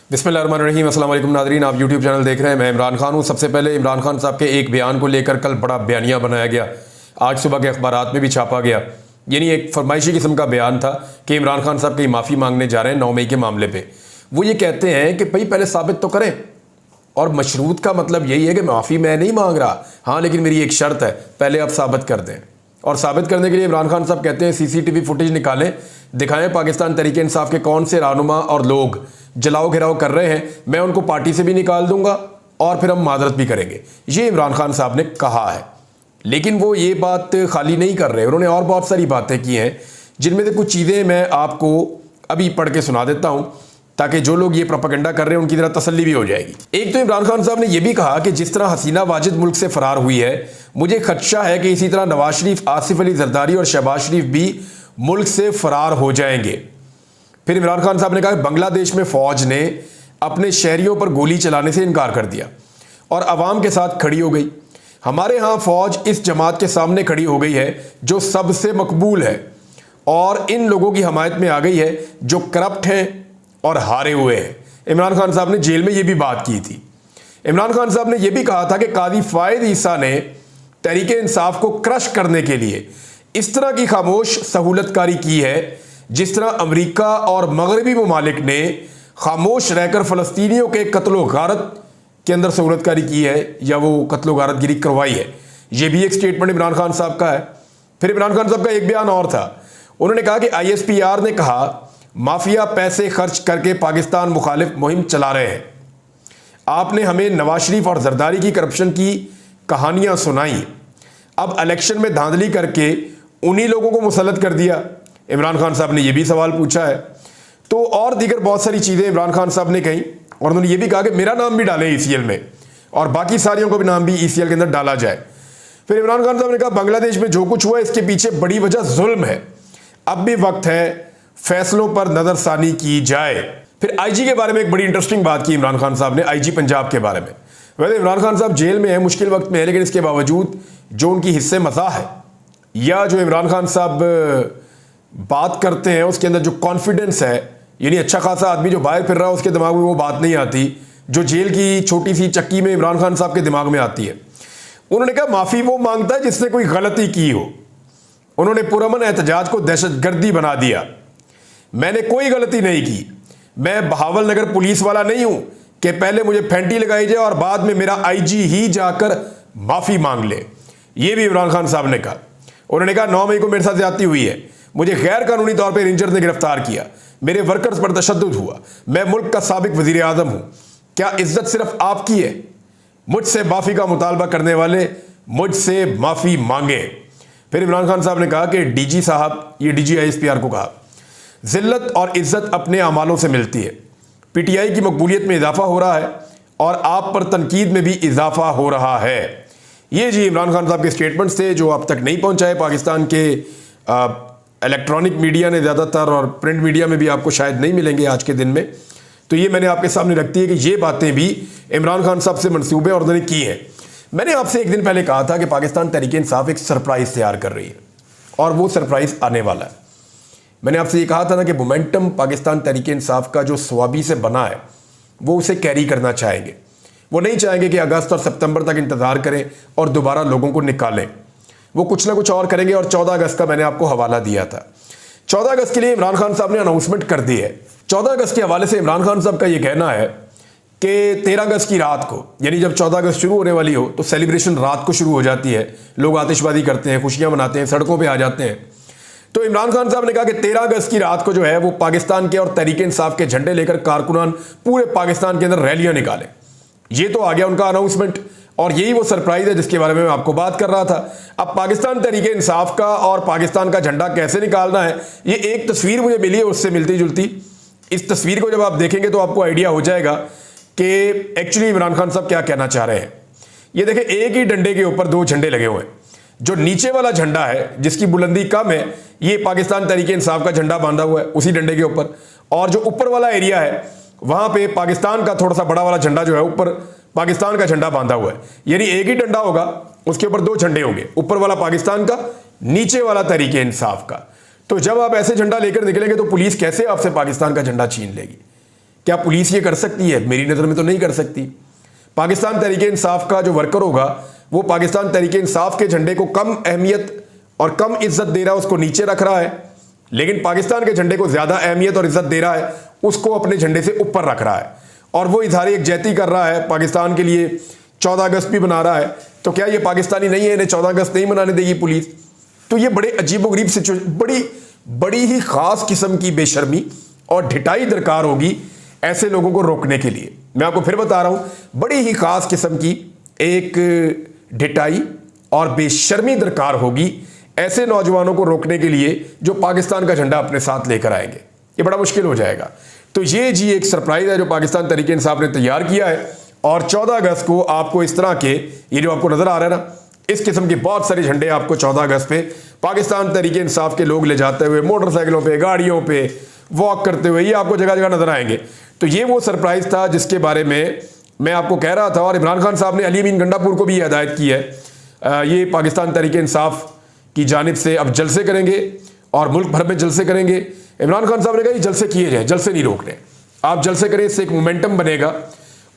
बिस्मिल्लाहिर्रहमानिर्रहीम। अस्सलाम वालेकुम नाज़रीन, आप यूट्यूब चैनल देख रहे हैं। मैं इमरान खान हूँ। सबसे पहले इमरान खान साहब के एक बयान को लेकर कल बड़ा बयानिया बनाया गया, आज सुबह के अखबारात में भी छापा गया। यानी एक फरमाइशी किस्म का बयान था कि इमरान खान साहब कहीं माफ़ी मांगने जा रहे हैं 9 मई के मामले पर। वो ये कहते हैं कि भाई पहले साबित तो करें, और मशरूत का मतलब यही है कि माफ़ी मैं नहीं मांग रहा, हाँ लेकिन मेरी एक शर्त है, पहले आप साबित कर दें। और साबित करने के लिए इमरान खान साहब कहते हैं सीसीटीवी फुटेज निकालें, दिखाएं पाकिस्तान तहरीक इंसाफ के कौन से रहनुमा और लोग जलाओ घिराव कर रहे हैं, मैं उनको पार्टी से भी निकाल दूंगा और फिर हम माजरत भी करेंगे। ये इमरान खान साहब ने कहा है। लेकिन वो ये बात खाली नहीं कर रहे, उन्होंने और बहुत सारी बातें की हैं, जिनमें से कुछ चीज़ें मैं आपको अभी पढ़ के सुना देता हूँ ताकि जो लोग ये प्रोपेगेंडा कर रहे हैं उनकी तरह तसल्ली भी हो जाएगी। एक तो इमरान खान साहब ने यह भी कहा कि जिस तरह हसीना वाजिद मुल्क से फरार हुई है, मुझे खदशा है कि इसी तरह नवाज शरीफ, आसिफ अली जरदारी और शहबाज शरीफ भी मुल्क से फरार हो जाएंगे। फिर इमरान खान साहब ने कहा कि बांग्लादेश में फौज ने अपने शहरियों पर गोली चलाने से इनकार कर दिया और अवाम के साथ खड़ी हो गई। हमारे यहाँ फौज इस जमात के सामने खड़ी हो गई है जो सबसे मकबूल है और इन लोगों की हमायत में आ गई है जो करप्ट हैं और हारे हुए हैं। इमरान खान साहब ने जेल में यह भी बात की थी। इमरान खान साहब ने यह भी कहा था कि कादी फायद ईसा ने तहरीक इंसाफ को क्रश करने के लिए इस तरह की खामोश सहूलतकारी की है जिस तरह अमेरिका और मगरबी ममालिक ने खामोश रहकर फ़लस्तीनियों के कत्लो गारत के अंदर सहूलतकारी की है या वो कत्लो गारत गिरी करवाई है। यह भी एक स्टेटमेंट इमरान खान साहब का है। फिर इमरान खान साहब का एक बयान और था, उन्होंने कहा कि ISPR ने कहा माफिया पैसे खर्च करके पाकिस्तान मुखालिफ मुहिम चला रहे हैं। आपने हमें नवाज शरीफ और जरदारी की करप्शन की कहानियां सुनाई, अब इलेक्शन में धांधली करके उन्हीं लोगों को मुसल्लत कर दिया। इमरान खान साहब ने यह भी सवाल पूछा है। तो और दीगर बहुत सारी चीज़ें इमरान खान साहब ने कही और उन्होंने ये भी कहा कि मेरा नाम भी डालें ECL में और बाकी सारियों को भी नाम भी ECL के अंदर डाला जाए। फिर इमरान खान साहब ने कहा बांग्लादेश में जो कुछ हुआ इसके पीछे बड़ी वजह जुल्म है, अब भी वक्त है फैसलों पर नजरसानी की जाए। फिर IG के बारे में एक बड़ी इंटरेस्टिंग बात की इमरान खान साहब ने, IG पंजाब के बारे में। वैसे इमरान खान साहब जेल में है, मुश्किल वक्त में है, लेकिन इसके बावजूद जो उनकी हिस्से मज़ा है या जो इमरान खान साहब बात करते हैं उसके अंदर जो कॉन्फिडेंस है, यानी अच्छा खासा आदमी जो बाहर फिर रहा है उसके दिमाग में वो बात नहीं आती जो जेल की छोटी सी चक्की में इमरान खान साहब के दिमाग में आती है। उन्होंने कहा माफ़ी वो मांगता है जिसने कोई गलती की हो। उन्होंने पुरअमन एहतजाज को दहशतगर्दी बना दिया। मैंने कोई गलती नहीं की, मैं बहावल नगर पुलिस वाला नहीं हूं कि पहले मुझे फेंटी लगाई जाए और बाद में मेरा IG ही जाकर माफ़ी मांग ले। यह भी इमरान खान साहब ने कहा। उन्होंने कहा 9 मई को मेरे साथ ज्यादती हुई है, मुझे गैर कानूनी तौर पर रेंजर ने गिरफ्तार किया, मेरे वर्कर्स पर तशद्दुद हुआ, मैं मुल्क का साबिक वजीर आजम हूं, क्या इज्जत सिर्फ आपकी है? मुझसे माफ़ी का मुतालबा करने वाले मुझसे माफ़ी मांगे। फिर इमरान खान साहब ने कहा कि DG साहब, ये DG ISPR को कहा, जिल्लत और इज्जत अपने अमालों से मिलती है। PTI की मकबूलियत में इजाफा हो रहा है और आप पर तनकीद में भी इजाफा हो रहा है। ये जी इमरान खान साहब के स्टेटमेंट्स थे जो अब तक नहीं पहुंचाए पाकिस्तान के इलेक्ट्रॉनिक मीडिया ने ज़्यादातर, और प्रिंट मीडिया में भी आपको शायद नहीं मिलेंगे आज के दिन में। तो ये मैंने आपके सामने रखती है कि ये बातें भी इमरान खान साहब से मंसूबे और उन्होंने की हैं। मैंने आपसे एक दिन पहले कहा था कि पाकिस्तान तहरीक इंसाफ एक सरप्राइज़ तैयार कर रही है और वो सरप्राइज़ आने वाला है। मैंने आपसे ये कहा था ना कि मोमेंटम पाकिस्तान तहरीक इंसाफ का जो स्वाबी से बना है वो उसे कैरी करना चाहेंगे। वो नहीं चाहेंगे कि अगस्त और सितंबर तक इंतज़ार करें और दोबारा लोगों को निकालें। वो कुछ ना कुछ और करेंगे और 14 अगस्त का मैंने आपको हवाला दिया था। 14 अगस्त के लिए इमरान खान साहब ने अनाउंसमेंट कर दी है। 14 अगस्त के हवाले से इमरान खान साहब का ये कहना है कि 13 अगस्त की रात को, यानी जब 14 अगस्त शुरू होने वाली हो तो सेलिब्रेशन रात को शुरू हो जाती है, लोग आतिशबाजी करते हैं, खुशियाँ मनाते हैं, सड़कों पर आ जाते हैं। तो इमरान खान साहब ने कहा कि 13 अगस्त की रात को जो है वो पाकिस्तान के और तहरीक इंसाफ के झंडे लेकर कारकुनान पूरे पाकिस्तान के अंदर रैलियां निकालें। ये तो आ गया उनका अनाउंसमेंट और यही वो सरप्राइज है जिसके बारे में मैं आपको बात कर रहा था। अब पाकिस्तान तहरीक इंसाफ का और पाकिस्तान का झंडा कैसे निकालना है, ये एक तस्वीर मुझे मिली है उससे मिलती जुलती। इस तस्वीर को जब आप देखेंगे तो आपको आइडिया हो जाएगा कि एक्चुअली इमरान खान साहब क्या कहना चाह रहे हैं। ये देखें, एक ही डंडे के ऊपर 2 झंडे लगे हुए हैं। जो नीचे वाला झंडा है जिसकी बुलंदी कम है, ये पाकिस्तान तहरीक इंसाफ का झंडा बांधा हुआ है उसी डंडे के ऊपर, और जो ऊपर वाला एरिया है वहां पे पाकिस्तान का थोड़ा सा बड़ा वाला झंडा जो है ऊपर पाकिस्तान का झंडा बांधा हुआ है। यानी एक ही डंडा होगा, उसके ऊपर 2 झंडे होंगे, ऊपर वाला पाकिस्तान का, नीचे वाला तहरीक इंसाफ का। तो जब आप ऐसे झंडा लेकर निकलेंगे तो पुलिस कैसे आपसे पाकिस्तान का झंडा छीन लेगी? क्या पुलिस ये कर सकती है? मेरी नज़र में तो नहीं कर सकती। पाकिस्तान तहरीक इंसाफ का जो वर्कर होगा वो पाकिस्तान तहरीक इंसाफ के झंडे को कम अहमियत और कम इज्जत दे रहा है, उसको नीचे रख रहा है, लेकिन पाकिस्तान के झंडे को ज़्यादा अहमियत और इज्जत दे रहा है, उसको अपने झंडे से ऊपर रख रहा है और वो इजहार यकजहती कर रहा है। पाकिस्तान के लिए 14 अगस्त भी बना रहा है, तो क्या ये पाकिस्तानी नहीं है? इन्हें 14 अगस्त नहीं मनाने देगी पुलिस? तो ये बड़े अजीबोगरीब सिचुएशन, बड़ी ही ख़ास किस्म की बेशर्मी और ढिठाई दरकार होगी ऐसे लोगों को रोकने के लिए। मैं आपको फिर बता रहा हूँ, बड़ी ही ख़ास किस्म की एक ढिठाई और बेशर्मी दरकार होगी ऐसे नौजवानों को रोकने के लिए जो पाकिस्तान का झंडा अपने साथ लेकर आएंगे। ये बड़ा मुश्किल हो जाएगा। तो ये जी एक सरप्राइज़ है जो पाकिस्तान तहरीक इंसाफ ने तैयार किया है और 14 अगस्त को आपको इस तरह के, ये जो आपको नज़र आ रहा है ना, इस किस्म के बहुत सारे झंडे आपको 14 अगस्त पे पाकिस्तान तहरीक इंसाफ के लोग ले जाते हुए मोटरसाइकिलों पे, गाड़ियों पे वॉक करते हुए, ये आपको जगह जगह नजर आएंगे। तो ये वो सरप्राइज़ था जिसके बारे में मैं आपको कह रहा था। और इमरान खान साहब ने अली अमीन गंडापुर को भी ये हिदायत की है, ये पाकिस्तान तहरीक इंसाफ की जानिब से अब जलसे करेंगे और मुल्क भर में जलसे करेंगे। इमरान खान साहब ने कहा ये जलसे किए जाए, जलसे नहीं रोकने, आप जलसे करें, इससे एक मोमेंटम बनेगा।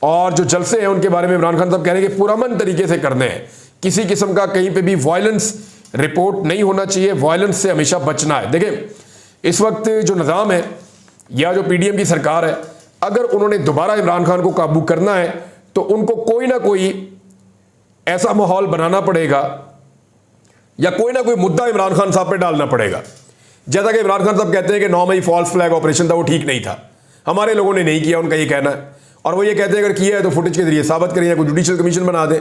और जो जलसे हैं उनके बारे में इमरान खान साहब कह रहे हैं कि पुरअमन तरीके से करने हैं, किसी किस्म का कहीं पे भी वायलेंस रिपोर्ट नहीं होना चाहिए, वायलेंस से हमेशा बचना है। देखें, इस वक्त जो निज़ाम है या जो पीडीएम की सरकार है, अगर उन्होंने दोबारा इमरान खान को काबू करना है तो उनको कोई ना कोई ऐसा माहौल बनाना पड़ेगा या कोई ना कोई मुद्दा इमरान खान साहब पे डालना पड़ेगा। जैसा कि इमरान खान साहब कहते हैं कि 9 मई फॉल्स फ्लैग ऑपरेशन था, वो ठीक नहीं था, हमारे लोगों ने नहीं किया, उनका ये कहना है। और वो ये कहते हैं अगर किया है तो फुटेज के जरिए साबित करें या कोई जुडिशल कमीशन बना दें,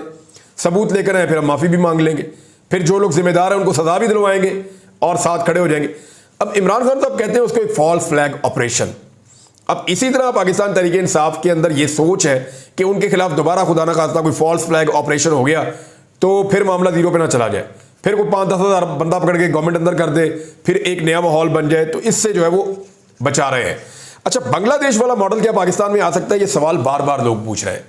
सबूत लेकर आए, फिर हम माफ़ी भी मांग लेंगे, फिर जो लोग जिम्मेदार हैं उनको सजा भी दिलवाएंगे और साथ खड़े हो जाएंगे। अब इमरान खान साहब कहते हैं उसको एक फॉल्स फ्लैग ऑपरेशन। अब इसी तरह पाकिस्तान तहरीक इंसाफ के अंदर ये सोच है कि उनके खिलाफ दोबारा खुदा ना खास्ता कोई फॉल्स फ्लैग ऑपरेशन हो गया तो फिर मामला जीरो पे ना चला जाए, फिर कोई 5-10 हज़ार बंदा पकड़ के गवर्नमेंट अंदर कर दे, फिर एक नया माहौल बन जाए। तो इससे जो है वो बचा रहे हैं। अच्छा, बांग्लादेश वाला मॉडल क्या पाकिस्तान में आ सकता है? ये सवाल बार बार लोग पूछ रहे हैं,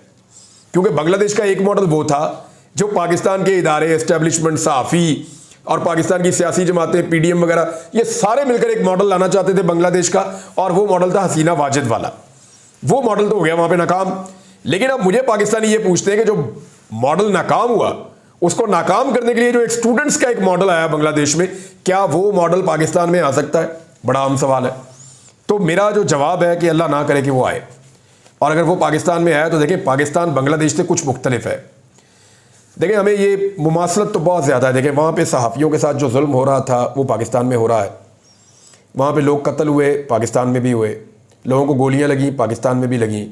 क्योंकि बांग्लादेश का एक मॉडल वो था जो पाकिस्तान के इदारे, एस्टेब्लिशमेंट, सहाफ़ी और पाकिस्तान की सियासी जमातें, पीडीएम वगैरह, ये सारे मिलकर एक मॉडल लाना चाहते थे बांग्लादेश का, और वो मॉडल था हसीना वाजिद वाला। वो मॉडल तो हो गया वहां पे नाकाम। लेकिन अब मुझे पाकिस्तानी ये पूछते हैं कि जो मॉडल नाकाम हुआ उसको नाकाम करने के लिए जो एक स्टूडेंट्स का एक मॉडल आया बांग्लादेश में, क्या वो मॉडल पाकिस्तान में आ सकता है? बड़ा आम सवाल है। तो मेरा जो जवाब है कि अल्लाह ना करे कि वो आए, और अगर वो पाकिस्तान में आया तो देखें पाकिस्तान बांग्लादेश से कुछ मुख्तलिफ है। देखें, हमें ये मुमासलत तो बहुत ज़्यादा है। देखें, वहाँ पे सहाफ़ियों के साथ जो जुल्म हो रहा था वो पाकिस्तान में हो रहा है, वहाँ पे लोग कत्ल हुए, पाकिस्तान में भी हुए, लोगों को गोलियाँ लगी, पाकिस्तान में भी लगी,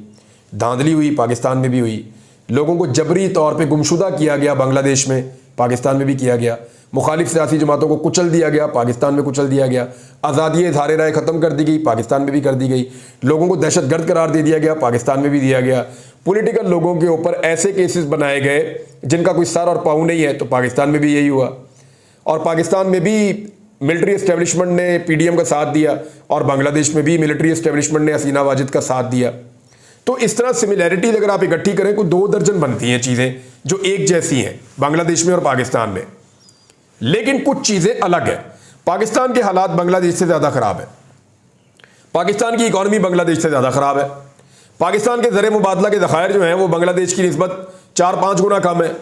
धांधली हुई, पाकिस्तान में भी हुई, लोगों को जबरी तौर पे गुमशुदा किया गया बांग्लादेश में, पाकिस्तान में भी किया गया, मुखालिफ सियासी जमातों को कुचल दिया गया, पाकिस्तान में कुचल दिया गया, आज़ादी इज़हार राय ख़त्म कर दी गई, पाकिस्तान में भी कर दी गई, लोगों को दहशतगर्द करार दे दिया गया, पाकिस्तान में भी दिया गया, पॉलिटिकल लोगों के ऊपर ऐसे केसेस बनाए गए जिनका कोई सर और पाँव नहीं है, तो पाकिस्तान में भी यही हुआ। और पाकिस्तान में भी मिलिट्री एस्टेब्लिशमेंट ने पीडीएम का साथ दिया और बांग्लादेश में भी मिलिट्री एस्टेब्लिशमेंट ने हसीना वाजिद का साथ दिया। तो इस तरह सिमिलैरिटीज अगर आप इकट्ठी करें कोई 2 दर्जन बनती हैं चीज़ें जो एक जैसी हैं बांग्लादेश में और पाकिस्तान में, लेकिन कुछ चीज़ें अलग है। पाकिस्तान के हालात बांग्लादेश से ज़्यादा ख़राब है, पाकिस्तान की इकॉनमी बांग्लादेश से ज़्यादा ख़राब है, पाकिस्तान के ज़र मुबादला के ज़खायर जो हैं वो बांग्लादेश की निस्बत 4-5 गुना कम है।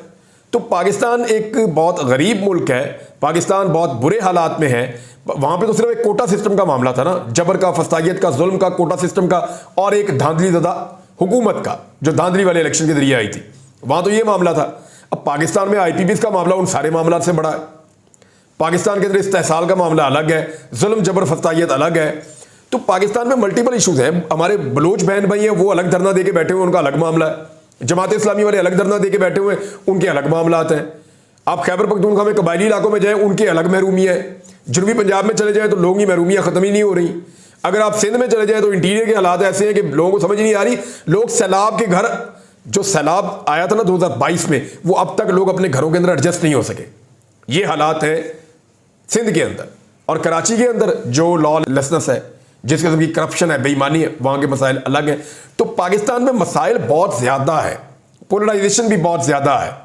तो पाकिस्तान एक बहुत गरीब मुल्क है, पाकिस्तान बहुत बुरे हालात में है। वहाँ पे तो सिर्फ एक कोटा सिस्टम का मामला था ना, जबर का, फसाइयत का, जुल्म का, कोटा सिस्टम का, और एक धांधली ज़दा हुकूमत का जो धांधली वाले इलेक्शन के जरिए आई थी, वहाँ तो ये मामला था। अब पाकिस्तान में IPPs का मामला उन सारे मामला से बड़ा है। पाकिस्तान के अंदर इस्तेहसाल का मामला अलग है, जुल्म जबर फसाइयत अलग है। तो पाकिस्तान में मल्टीपल इशूज़ हैं। हमारे बलोच बहन भाई हैं, वो अलग धरना दे के बैठे हुए, उनका अलग मामला है। जमात इस्लामी वाले अलग धरना दे के बैठे हुए, उनके अलग मामला आते हैं। आप खैबर पख्तूनख्वा में कबायली इलाकों में जाएं, उनकी अलग महरूमियाँ है। जनूबी पंजाब में चले जाएं तो लोगों की महरूमियाँ ख़त्म ही नहीं हो रही। अगर आप सिंध में चले जाएं तो इंटीरियर के हालात ऐसे हैं कि लोगों को समझ नहीं आ रही। लोग सैलाब के घर, जो सैलाब आया था ना 2022 में, वो अब तक लोग अपने घरों के अंदर एडजस्ट नहीं हो सके। ये हालात है सिंध के अंदर। और कराची के अंदर जो लॉलेसनेस है, जिस किस्म की करप्शन है, बेईमानी है, वहाँ के मसाइल अलग हैं। तो पाकिस्तान में मसाइल बहुत ज़्यादा है, पोलराइजेशन भी बहुत ज़्यादा है।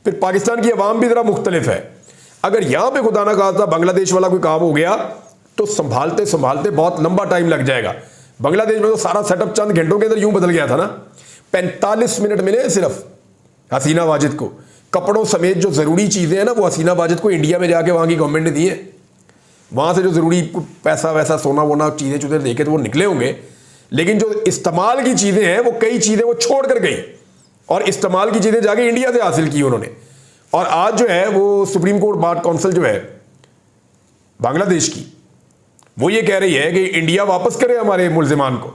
फिर पाकिस्तान की अवाम भी ज़रा मुख्तलिफ है। अगर यहाँ पे खुदा ना खास्ता बांग्लादेश वाला कोई काम हो गया तो संभालते संभालते बहुत लंबा टाइम लग जाएगा। बांग्लादेश में तो सारा सेटअप चंद घंटों के अंदर यूं बदल गया था ना। 45 मिनट मिले सिर्फ हसीना वाजिद को, कपड़ों समेत जो ज़रूरी चीज़ें हैं ना वो हसीना वाजिद को इंडिया में जाके वहाँ की गवर्नमेंट ने दी है। वहाँ से जो ज़रूरी पैसा वैसा सोना वोना चीज़ें चुज़ें देखे तो वो निकले होंगे, लेकिन जो इस्तेमाल की चीज़ें हैं वो कई चीज़ें वो छोड़ कर गई और इस्तेमाल की चीज़ें जाके इंडिया से हासिल की उन्होंने। और आज जो है वो सुप्रीम कोर्ट बार काउंसिल जो है बांग्लादेश की, वो ये कह रही है कि इंडिया वापस करे हमारे मुल्जिमान को,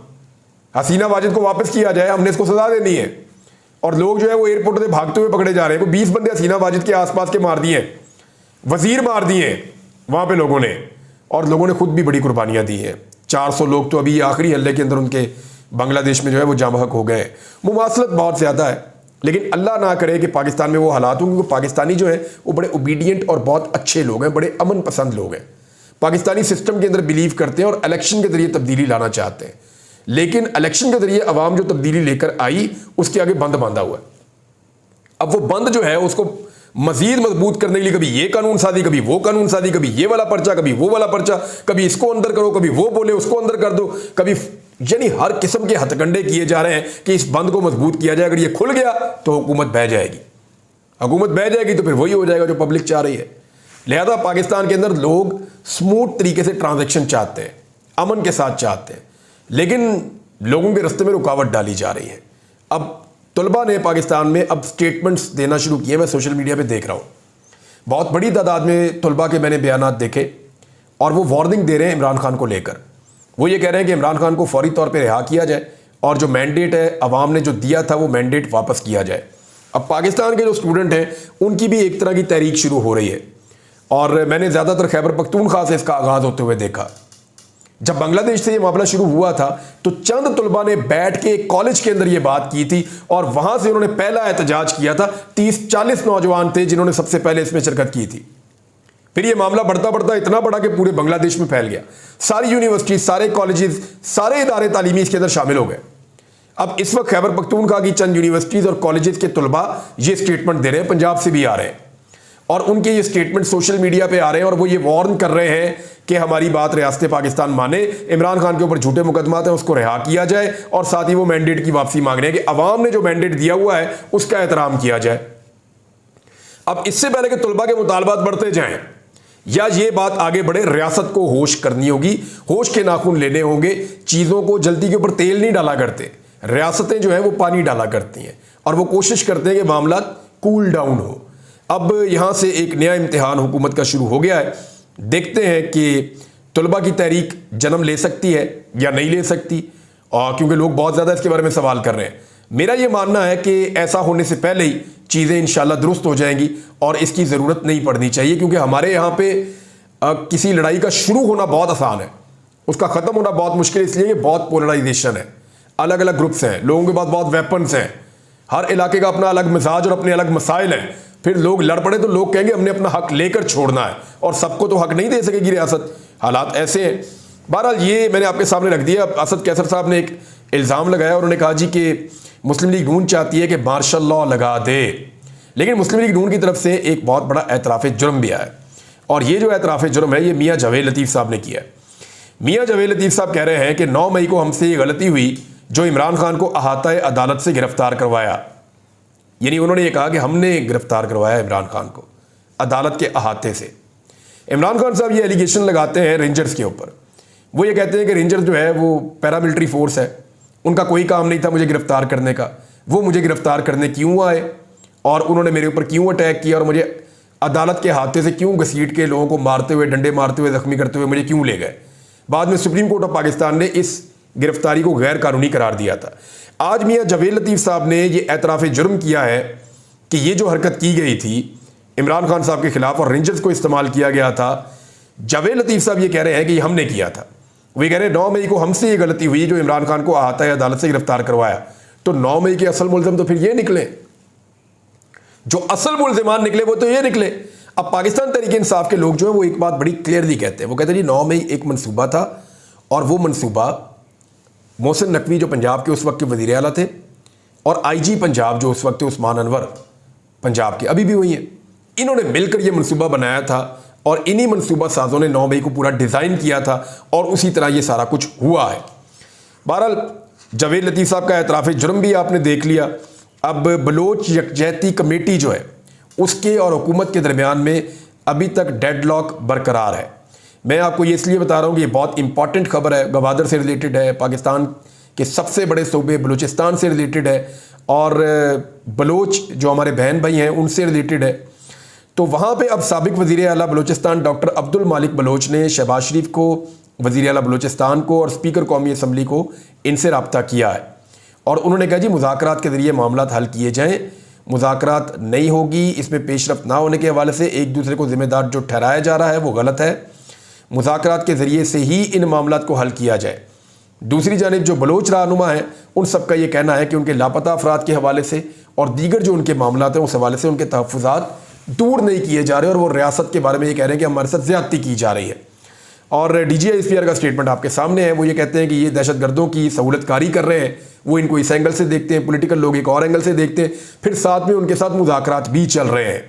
हसीना वाजिद को वापस किया जाए, हमने इसको सजा देनी है। और लोग जो है वो एयरपोर्ट से भागते हुए पकड़े जा रहे हैं। वो 20 बंदे हसीना वाजिद के आसपास के मार दिए, वजीर मार दिए वहां पे लोगों ने, और लोगों ने खुद भी बड़ी कुर्बानियां दी हैं। 400 लोग तो अभी आखिरी हल्ले के अंदर उनके बांग्लादेश में जो है वो जामहक हो गए। मुमासलत बहुत ज़्यादा है, लेकिन अल्लाह ना करे कि पाकिस्तान में वो हालात हों, क्योंकि पाकिस्तानी जो है वो बड़े ओबीडियंट और बहुत अच्छे लोग हैं, बड़े अमन पसंद लोग हैं, पाकिस्तानी सिस्टम के अंदर बिलीव करते हैं और इलेक्शन के जरिए तब्दीली लाना चाहते हैं। लेकिन इलेक्शन के जरिए अवाम जो तब्दीली लेकर आई उसके आगे बंद बांधा हुआ है। अब वो बंद जो है उसको मजीद मजबूत करने के लिए कभी ये कानून साजी, कभी वो कानून साजी, कभी ये वाला पर्चा, कभी वो वाला पर्चा, कभी इसको अंदर करो, कभी वो बोले उसको अंदर कर दो, कभी, यानी हर किस्म के हथकंडे किए जा रहे हैं कि इस बंद को मजबूत किया जाए। अगर ये खुल गया तो हुकूमत बह जाएगी, हुकूमत बह जाएगी तो फिर वही हो जाएगा जो पब्लिक चाह रही है। लिहाजा पाकिस्तान के अंदर लोग स्मूथ तरीके से ट्रांजैक्शन चाहते हैं, अमन के साथ चाहते हैं, लेकिन लोगों के रास्ते में रुकावट डाली जा रही है। अब तलबा ने पाकिस्तान में अब स्टेटमेंट्स देना शुरू किए। मैं सोशल मीडिया पे देख रहा हूँ बहुत बड़ी तादाद में तलबा के मैंने बयानात देखे और वो वार्निंग दे रहे हैं इमरान खान को लेकर। वो ये कह रहे हैं कि इमरान खान को फौरी तौर पे रिहा किया जाए और जो मैंडेट है अवाम ने जो दिया था वो मैंडेट वापस किया जाए। अब पाकिस्तान के जो स्टूडेंट हैं उनकी भी एक तरह की तहरीक शुरू हो रही है और मैंने ज़्यादातर खैबर पख्तूनख्वा से इसका आगाज़ होते हुए देखा। जब बांग्लादेश से ये मामला शुरू हुआ था तो चंद तलबा ने बैठ के एक कॉलेज के अंदर ये बात की थी और वहां से उन्होंने पहला एहतजाज किया था। 30-40 नौजवान थे जिन्होंने सबसे पहले इसमें शिरकत की थी। फिर ये मामला बढ़ता बढ़ता इतना बड़ा कि पूरे बांग्लादेश में फैल गया। सारी यूनिवर्सिटी, सारे कॉलेजेस, सारे इदारे तालीमी इसके अंदर शामिल हो गए। अब इस वक्त खैबर पख्तूनख्वा की चंद यूनिवर्सिटीज़ और कॉलेजेस के तलबा ये स्टेटमेंट दे रहे हैं, पंजाब से भी आ रहे हैं और उनके ये स्टेटमेंट सोशल मीडिया पे आ रहे हैं और वो ये वार्न कर रहे हैं कि हमारी बात रियासत पाकिस्तान माने, इमरान खान के ऊपर झूठे मुकदमात हैं उसको रिहा किया जाए और साथ ही वो मैंडेट की वापसी मांग रहे हैं कि अवाम ने जो मैंडेट दिया हुआ है उसका एहतराम किया जाए। अब इससे पहले कि तलबा के मुतालबात बढ़ते जाएं या ये बात आगे बढ़े, रियासत को होश करनी होगी, होश के नाखून लेने होंगे। चीज़ों को जल्दी के ऊपर तेल नहीं डाला करते, रियासतें जो है वो पानी डाला करती हैं और वो कोशिश करते हैं कि मामला कूल डाउन हो। अब यहाँ से एक नया इम्तिहान हुकूमत का शुरू हो गया है। देखते हैं कि तलबा की तहरीक जन्म ले सकती है या नहीं ले सकती, और क्योंकि लोग बहुत ज़्यादा इसके बारे में सवाल कर रहे हैं। मेरा ये मानना है कि ऐसा होने से पहले ही चीज़ें इंशाल्लाह दुरुस्त हो जाएंगी और इसकी ज़रूरत नहीं पड़नी चाहिए, क्योंकि हमारे यहाँ पे किसी लड़ाई का शुरू होना बहुत आसान है, उसका ख़त्म होना बहुत मुश्किल, इसलिए बहुत पोलराइजेशन है, अलग अलग ग्रुप्स हैं, लोगों के पास बहुत वेपन्स हैं, हर इलाके का अपना अलग मिजाज और अपने अलग मसाइल हैं। फिर लोग लड़ पड़े तो लोग कहेंगे हमने अपना हक लेकर छोड़ना है, और सबको तो हक नहीं दे सकेगी रियासत, हालात ऐसे हैं। बहरहाल ये मैंने आपके सामने रख दिया। असद कैसर साहब ने एक इल्ज़ाम लगाया, उन्होंने कहा जी कि मुस्लिम लीग नून चाहती है कि मार्शल लॉ लगा दे, लेकिन मुस्लिम लीग नून की तरफ से एक बहुत बड़ा एतराफ़ जुर्म भी आया है और ये जो एतराफ़ जुर्म है ये मियाँ जावेद लतीफ़ साहब ने किया है। मियाँ जावेद लतीफ़ साहब कह रहे हैं कि 9 मई को हमसे ये गलती हुई जो इमरान खान को अहाता अदालत से गिरफ्तार करवाया, यानी उन्होंने ये कहा कि हमने गिरफ्तार करवाया इमरान खान को अदालत के अहाते से। इमरान खान साहब ये एलिगेशन लगाते हैं रेंजर्स के ऊपर। वो ये कहते हैं कि रेंजर्स जो है वो पैरामिलिट्री फोर्स है, उनका कोई काम नहीं था मुझे गिरफ्तार करने का, वो मुझे गिरफ्तार करने क्यों आए और उन्होंने मेरे ऊपर क्यों अटैक किया और मुझे अदालत के हाथे से क्यों घसीट के लोगों को मारते हुए, डंडे मारते हुए, जख्मी करते हुए मुझे क्यों ले गए। बाद में सुप्रीम कोर्ट ऑफ पाकिस्तान ने इस गिरफ्तारी को गैर कानूनी करार दिया था। आज मियाँ जावेद लतीफ़ साहब ने ये एतराफ़ जुर्म किया है कि ये जो हरकत की गई थी इमरान खान साहब के खिलाफ और रेंजर्स को इस्तेमाल किया गया था, जावेद लतीफ़ साहब ये कह रहे हैं कि हमने किया था। वे कह रहे हैं 9 मई को हमसे ये गलती हुई जो इमरान खान को अहाता है अदालत से गिरफ्तार करवाया। तो 9 मई के असल मुल्ज़िम तो फिर ये निकले, जो असल मुल्ज़िमान निकले वो तो ये निकले। अब पाकिस्तान तहरीक इंसाफ के लोग जो है वो एक बात बड़ी क्लियरली कहते हैं, वो कहते हैं जी 9 मई एक मनसूबा था और वो मनसूबा मोहसिन नकवी जो पंजाब के उस वक्त के वज़ीर आला थे और IG पंजाब जो उस वक्त उस्मान अनवर पंजाब के अभी भी वही हैं, इन्होंने मिलकर ये मनसूबा बनाया था और इन्हीं मनसूबा साजों ने 9 मई को पूरा डिज़ाइन किया था और उसी तरह ये सारा कुछ हुआ है। बहरहाल जावेद लतीफ़ साहब का एतराफ़ जुर्म भी आपने देख लिया। अब बलोच यकजहती कमेटी जो है उसके और हुकूमत के दरमियान में अभी तक डेडलॉक बरकरार है। मैं आपको ये इसलिए बता रहा हूँ कि ये बहुत इंपॉर्टेंट खबर है, गवादर से रिलेटेड है, पाकिस्तान के सबसे बड़े सूबे बलूचिस्तान से रिलेटेड है और बलोच जो हमारे बहन भाई हैं उनसे रिलेटेड है। तो वहाँ पे अब साबिक वज़ीर आला बलूचिस्तान डॉक्टर अब्दुल मालिक बलोच ने शहबाज शरीफ को, वज़ीर आला बलूचिस्तान को और स्पीकर कौमी असम्बली को इनसे रब्ता किया है और उन्होंने कहा जी मुज़ाकरात के ज़रिए मामलात हल किए जाएँ। मुज़ाकरात नहीं होगी, इसमें पेशरफ्त ना होने के हवाले से एक दूसरे को ज़िम्मेदार जो ठहराया जा रहा है वो गलत है। मुज़ाकरात के ज़रिए से ही इन मामलात को हल किया जाए। दूसरी जानिब जो बलोच रहनुमा हैं उन सब का ये कहना है कि उनके लापता अफराद के हवाले से और दीगर जो उनके मामलात हैं उस हवाले से उनके तहफ़्फ़ुज़ात दूर नहीं किए जा रहे और वो रियासत के बारे में ये कह रहे हैं कि हमारे साथ ज़्यादती की जा रही है। और DGI का स्टेटमेंट आपके सामने है। वो ये कहते हैं कि ये दहशतगर्दों की सहूलतकारी कर रहे हैं, वो इनको इस एंगल से देखते हैं, पॉलिटिकल लोग एक और एंगल से देखते हैं, फिर साथ में उनके साथ मुज़ाकरात भी चल रहे हैं।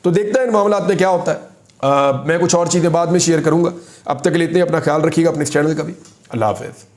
तो देखते हैं इन मामलात में क्या होता है। मैं कुछ और चीज़ें बाद में शेयर करूँगा। अब तक के लिए इतने, अपना ख्याल रखिएगा, अपने इस चैनल का भी। अल्लाह हाफ़िज़।